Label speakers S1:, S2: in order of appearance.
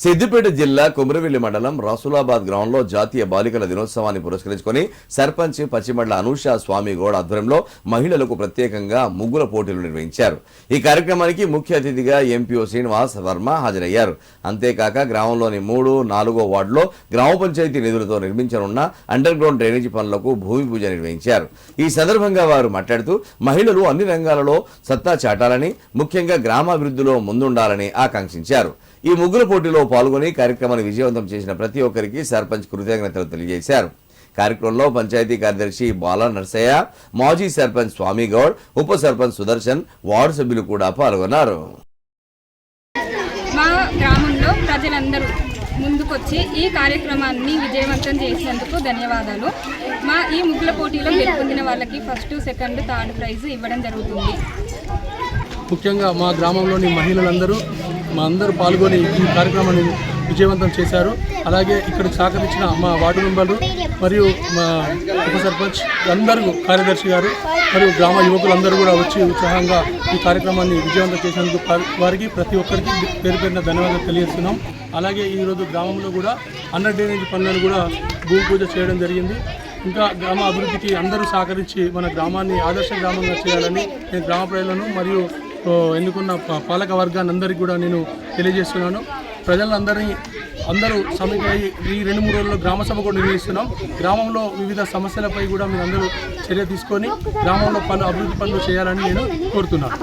S1: సిద్దిపేట జిల్లా కుమ్రవెల్లి మండలం రసూలాబాద్ గ్రౌండ్లో జాతీయ బాలికల దినోత్సవాన్ని పురస్కరించుకుని సర్పంచ్ పచ్చిమండల అనూష స్వామి గౌడ్ ఆధ్వర్యంలో మహిళలకు ప్రత్యేకంగా ముగ్గుల పోటీలు నిర్వహించారు. ఈ కార్యక్రమానికి ముఖ్య అతిథిగా ఎంపీఓ శ్రీనివాస్ వర్మ హాజరయ్యారు. అంతేకాక గ్రామంలోని 3, 4వ వార్డులో గ్రామ పంచాయతీ నిధులతో నిర్మించనున్న అండర్ గ్రౌండ్ డ్రైనేజీ పనులకు భూమి పూజ నిర్వహించారు. ఈ సందర్భంగా వారు మాట్లాడుతూ మహిళలు అన్ని రంగాలలో సత్తా చాటాలని, ముఖ్యంగా గ్రామాభివృద్ధిలో ముందుండాలని ఆకాంక్షించారు. ఈ ముగ్గుల పోటీలో పాల్గొని కార్యక్రమాన్ని విజయవంతం చేసిన ప్రతి ఒక్కరికి సర్పంచ్ కృతజ్ఞతలు తెలియజేశారు. కార్యక్రమంలో పంచాయతీ కార్యదర్శి బాల నర్సయ్య, మాజీ సర్పంచ్ స్వామి గౌడ్, ఉప సర్పంచ్ సుదర్శన్, వార్డు సభ్యులు కూడా పాల్గొన్నారు.
S2: మా గ్రామంలో ప్రజలందరూ ముందుకొచ్చి ఈ కార్యక్రమాన్ని విజయవంతం చేసినందుకు ధన్యవాదాలు. మా ఈ ముగ్గుల పోటీలో గెలుపొందిన వాళ్ళకి ఫస్ట్, సెకండ్, థర్డ్ ప్రైజ్ ఇవ్వడం జరుగుతుంది.
S3: ముఖ్యంగా మా గ్రామంలోని మహిళలందరూ అందరూ పాల్గొని ఈ కార్యక్రమాన్ని విజయవంతం చేశారు. అలాగే ఇక్కడికి సహకరించిన మా వార్డు మెంబర్లు మరియు మా ఉప సర్పంచ్ అందరూ, కార్యదర్శి గారు మరియు గ్రామ యువకులందరూ కూడా వచ్చి ఉత్సాహంగా ఈ కార్యక్రమాన్ని విజయవంతం చేసినందుకు వారికి ప్రతి ఒక్కరికి పేరు పేరున ధన్యవాదాలు తెలియజేస్తున్నాం. అలాగే ఈరోజు గ్రామంలో కూడా అండర్ డ్రైనేజ్ పనులను కూడా భూమి పూజ చేయడం జరిగింది. ఇంకా గ్రామ అభివృద్ధికి అందరూ సహకరించి మన గ్రామాన్ని ఆదర్శ గ్రామంగా చేయాలని నేను గ్రామ ప్రజలను మరియు ఎన్నుకున్న పాలక వర్గాన్ని అందరికీ కూడా నేను తెలియజేస్తున్నాను. అందరూ సమీకై ఈ 2-3 రోజుల్లో గ్రామ సభ కూడా నిర్వహిస్తున్నాం. గ్రామంలో వివిధ సమస్యలపై కూడా మీరు అందరూ చర్య తీసుకొని గ్రామంలో అభివృద్ధి పనులు చేయాలని నేను కోరుతున్నాను.